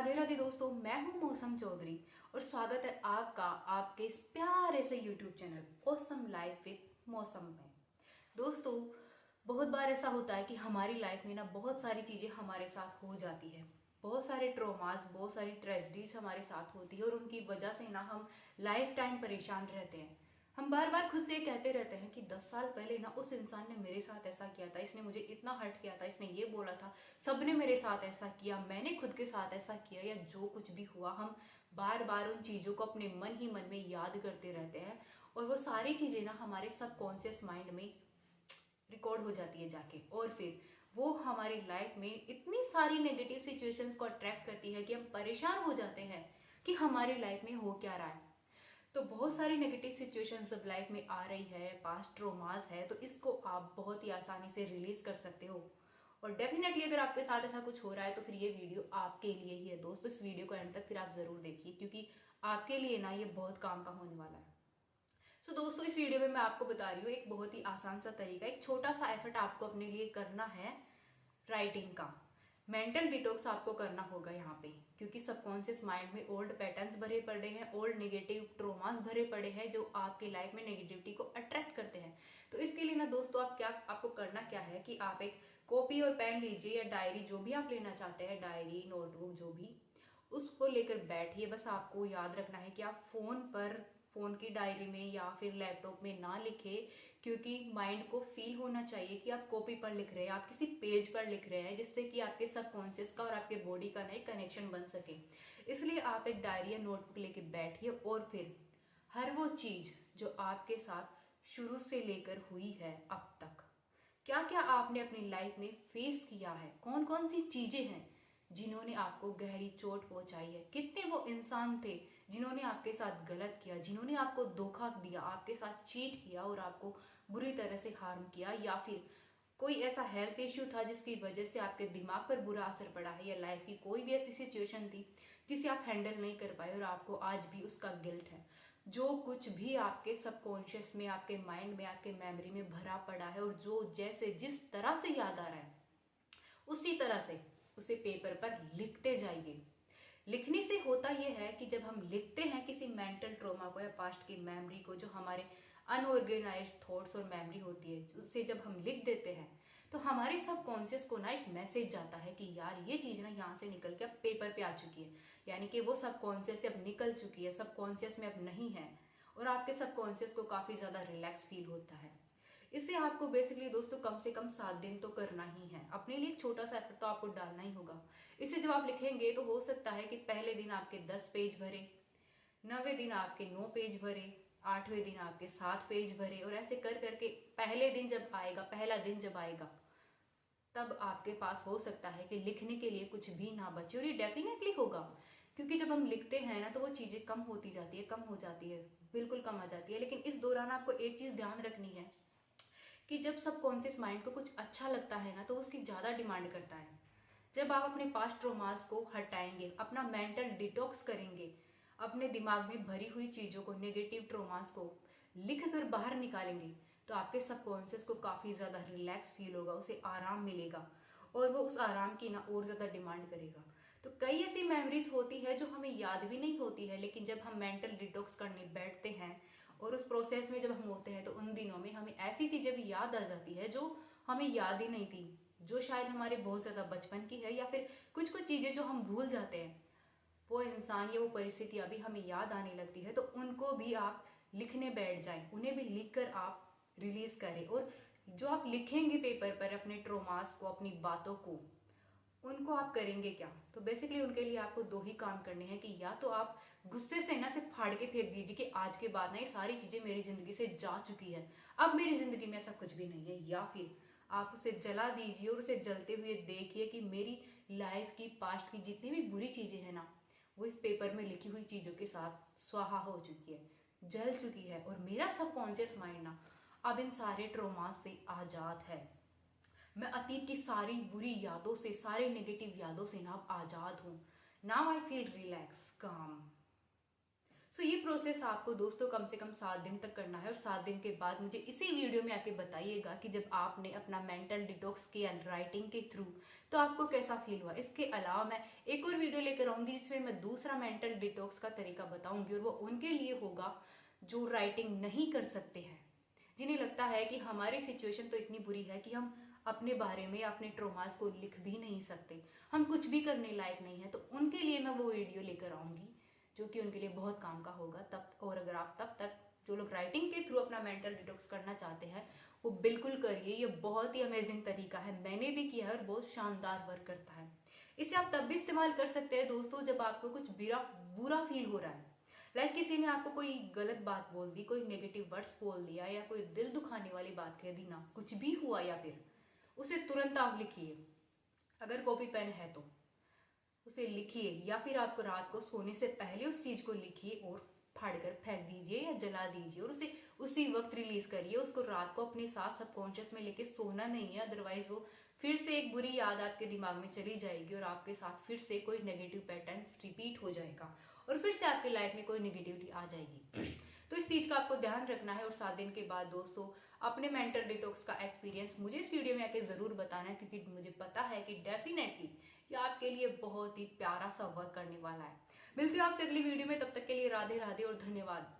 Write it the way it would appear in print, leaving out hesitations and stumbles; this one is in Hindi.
राधे राधे दोस्तों, मैं हूं मौसम चौधरी और स्वागत है आपका आपके इस प्यारे से YouTube channel awesome life with मौसम में। दोस्तों, बहुत बार ऐसा होता है कि हमारी लाइफ में ना बहुत सारी चीज़ें हमारे साथ हो जाती है। बहुत सारे ट्रॉमास, बहुत सारी ट्रेजेडीज हमारे साथ होती है और उनकी वजह से ना हम लाइफ टाइम परेशान रहते हैं। हम बार बार खुद से कहते रहते हैं कि 10 साल पहले ना उस इंसान ने मेरे साथ ऐसा किया था, इसने मुझे इतना हर्ट किया था, इसने ये बोला था, सबने मेरे साथ ऐसा किया, मैंने खुद के साथ ऐसा किया, या जो कुछ भी हुआ हम बार बार उन चीज़ों को अपने मन ही मन में याद करते रहते हैं। और वो सारी चीज़ें ना हमारे सबकॉन्शियस माइंड में रिकॉर्ड हो जाती है जाके, और फिर वो हमारी लाइफ में इतनी सारी नेगेटिव सिचुएशंस को अट्रैक्ट करती है कि हम परेशान हो जाते हैं कि हमारी लाइफ में हो क्या रहा है। तो बहुत सारी नेगेटिव सिचुएशन जब लाइफ में आ रही है, पास्ट ट्रोमास है, तो इसको आप बहुत ही आसानी से रिलीज कर सकते हो। और डेफिनेटली अगर आपके साथ ऐसा कुछ हो रहा है तो फिर ये वीडियो आपके लिए ही है दोस्तों। इस वीडियो को एंड तक फिर आप जरूर देखिए, क्योंकि आपके लिए ना ये बहुत काम का होने वाला है। सो दोस्तों, इस वीडियो में मैं आपको बता रही हूँ एक बहुत ही आसान सा तरीका, एक छोटा सा एफर्ट आपको अपने लिए करना है। राइटिंग का मेंटल डिटॉक्स आपको करना होगा यहाँ पे, क्योंकि सबकॉन्शियस माइंड में ओल्ड पैटर्न्स भरे पड़े हैं, ओल्ड नेगेटिव ट्रोमास भरे पड़े हैं जो आपके लाइफ में नेगेटिविटी को अट्रैक्ट करते हैं। तो इसके लिए ना दोस्तों, आपको करना क्या है कि आप एक कॉपी और पेन लीजिए, या डायरी, जो भी आप लेना चाहते हैं, डायरी, नोटबुक, जो भी, उसको लेकर बैठिए। बस आपको याद रखना है कि आप फोन की डायरी में या फिर लैपटॉप में ना लिखे, क्योंकि माइंड को फील होना चाहिए कि आप कॉपी पर लिख रहे हैं, आप किसी पेज पर लिख रहे हैं, जिससे कि आपके सबकॉन्शियस का और आपके बॉडी का ना एक कनेक्शन बन सके। इसलिए आप एक डायरी या नोटबुक लेके बैठिए और फिर हर वो चीज जो आपके साथ शुरू से लेकर हुई है अब तक, क्या क्या आपने अपनी लाइफ में फेस किया है, कौन कौन सी चीजें हैं जिन्होंने आपको गहरी चोट पहुंचाई है, कितने वो इंसान थे जिन्होंने आपके साथ गलत किया, जिन्होंने आपको धोखा दिया, आपके साथ चीट किया और आपको बुरी तरह से हार्म किया, या फिर कोई ऐसा हेल्थ इश्यू था जिसकी वजह से आपके दिमाग पर बुरा असर पड़ा है, या लाइफ की कोई भी ऐसी सिचुएशन थी जिसे आप हैंडल नहीं कर पाए और आपको आज भी उसका गिल्ट है। जो कुछ भी आपके सबकॉन्शियस में, आपके माइंड में, आपके मेमोरी में भरा पड़ा है, और जो जैसे जिस तरह से याद आ रहा है उसी तरह से उसे पेपर पर लिखते जाइए। लिखने से होता यह है कि जब हम लिखते हैं किसी मेंटल ट्रॉमा को या पास्ट की मेमोरी को, जो हमारे अनऑर्गेनाइज्ड थॉट्स और मेमोरी होती है, उससे जब हम लिख देते हैं तो हमारे सबकॉन्शियस को ना एक मैसेज जाता है कि यार ये चीज ना यहाँ से निकल के अब पेपर पे आ चुकी है, यानी कि वो सबकॉन्शियस से अब निकल चुकी है, सबकॉन्शियस में अब नहीं है, और आपके सबकॉन्शियस को काफी ज्यादा रिलैक्स फील होता है। इसे आपको बेसिकली दोस्तों कम से कम 7 दिन तो करना ही है। अपने लिए एक छोटा सा एफर्ट तो आपको डालना ही होगा। इसे जब आप लिखेंगे तो हो सकता है कि पहले दिन आपके 10 पेज भरे, 9वें दिन आपके 9 पेज भरे, 8वें दिन आपके 7 पेज भरे, और ऐसे कर करके पहले दिन जब आएगा, पहला दिन जब आएगा, तब आपके पास हो सकता है कि लिखने के लिए कुछ भी ना बचे। और ये डेफिनेटली होगा, क्योंकि जब हम लिखते हैं ना तो वो चीजें कम होती जाती है, कम हो जाती है, बिल्कुल कम आ जाती है। लेकिन इस दौरान आपको एक चीज ध्यान रखनी है कि जब सबकॉन्शियस माइंड को कुछ अच्छा लगता है ना तो उसकी ज्यादा डिमांड करता है। जब आप अपने पास्ट ट्रोमास को हटाएंगे, अपना मेंटल डिटॉक्स करेंगे, अपने दिमाग में भरी हुई चीजों को, नेगेटिव ट्रोमास को लिख कर बाहर निकालेंगे, तो आपके सबकॉन्शियस को काफी ज्यादा रिलैक्स फील होगा, उसे आराम मिलेगा, और वो उस आराम की ना और ज्यादा डिमांड करेगा। तो कई ऐसी मेमोरीज होती है जो हमें याद भी नहीं होती है, लेकिन जब हम मेंटल डिटॉक्स करने बैठते हैं और उस प्रोसेस में जब हम होते हैं तो उन दिनों में हमें ऐसी चीजें भी याद आ जाती है जो हमें याद ही नहीं थी, जो शायद हमारे बहुत ज्यादा बचपन की है, या फिर कुछ कुछ चीजें जो हम भूल जाते हैं, वो इंसान या वो परिस्थिति अभी हमें याद आने लगती है, तो उनको भी आप लिखने बैठ जाएं, उन्हें भी लिखकर आप रिलीज करें। और जो आप लिखेंगे पेपर पर अपने ट्रोमास को, अपनी बातों को, उनको आप करेंगे क्या? तो बेसिकली उनके लिए आपको दो ही काम करने हैं, कि या तो आप गुस्से से ना से फाड़ के फेंक दीजिए कि आज के बाद ना ये सारी चीजें मेरी जिंदगी से जा चुकी है, अब मेरी जिंदगी में ऐसा कुछ भी नहीं है, या फिर आप उसे जला दीजिए और उसे जलते हुए देखिए कि मेरी लाइफ की, पास्ट की जितनी भी बुरी चीजें हैं ना, वो इस पेपर में लिखी हुई चीजों के साथ स्वाहा हो चुकी है, जल चुकी है, और मेरा सबकॉन्शियस माइंड ना अब इन सारे ट्रोमास से आजाद है। मैं अतीत की सारी बुरी यादों से, सारे नेगेटिव यादों से ना अब आजाद हूं। नाउ आई फील रिलैक्स, काम। सो ये प्रोसेस आपको दोस्तों कम से कम 7 दिन तक करना है और 7 दिन के बाद मुझे इसी वीडियो में आके बताइएगा कि जब आपने अपना मेंटल डिटॉक्स किया राइटिंग के थ्रू तो आपको कैसा फील हुआ। इसके अलावा मैं एक और वीडियो लेकर आऊंगी जिसमें मैं दूसरा मेंटल डिटॉक्स का तरीका बताऊंगी और वो उनके लिए होगा जो राइटिंग नहीं कर सकते हैं, जिन्हें लगता है कि हमारी सिचुएशन तो इतनी बुरी है कि हम अपने बारे में अपने ट्रॉमास को लिख भी नहीं सकते, हम कुछ भी करने लायक नहीं है। तो उनके लिए मैं वो वीडियो लेकर आऊंगी जो कि उनके लिए बहुत काम का होगा तब। और अगर आप तब तक जो लोग राइटिंग के थ्रू अपना मेंटल डिटॉक्स करना चाहते हैं वो बिल्कुल करिए, ये बहुत ही अमेजिंग तरीका है, मैंने भी किया है और बहुत शानदार वर्क करता है। इसे आप तब भी इस्तेमाल कर सकते हैं दोस्तों जब आपको कुछ बुरा फील हो रहा है, लाइक किसी ने आपको कोई गलत बात बोल दी, कोई नेगेटिव वर्ड्स बोल दिया या कोई दिल दुखाने वाली बात कह दी ना, कुछ भी हुआ, या फिर उसे तुरंत आप लिखिए, अगर कॉपी पेन है तो उसे लिखिए, या फिर आपको रात को सोने से पहले उस चीज को लिखिए और फाड़कर फेंक दीजिए या जला दीजिए और उसे उसी वक्त रिलीज करिए। उसको रात को अपने साथ सबकॉन्शियस में लेके सोना नहीं है, अदरवाइज वो फिर से एक बुरी याद आपके दिमाग में चली जाएगी और आपके साथ फिर से कोई नेगेटिव पैटर्न रिपीट हो जाएगा और फिर से आपकी लाइफ में कोई नेगेटिविटी आ जाएगी। तो इस चीज का आपको ध्यान रखना है और 7 दिन के बाद दोस्तों अपने मेंटल डिटॉक्स का एक्सपीरियंस मुझे इस वीडियो में आके जरूर बताना है, क्योंकि मुझे पता है कि डेफिनेटली ये आपके लिए बहुत ही प्यारा सा वर्क करने वाला है। मिलती हूँ आपसे अगली वीडियो में, तब तक के लिए राधे राधे और धन्यवाद।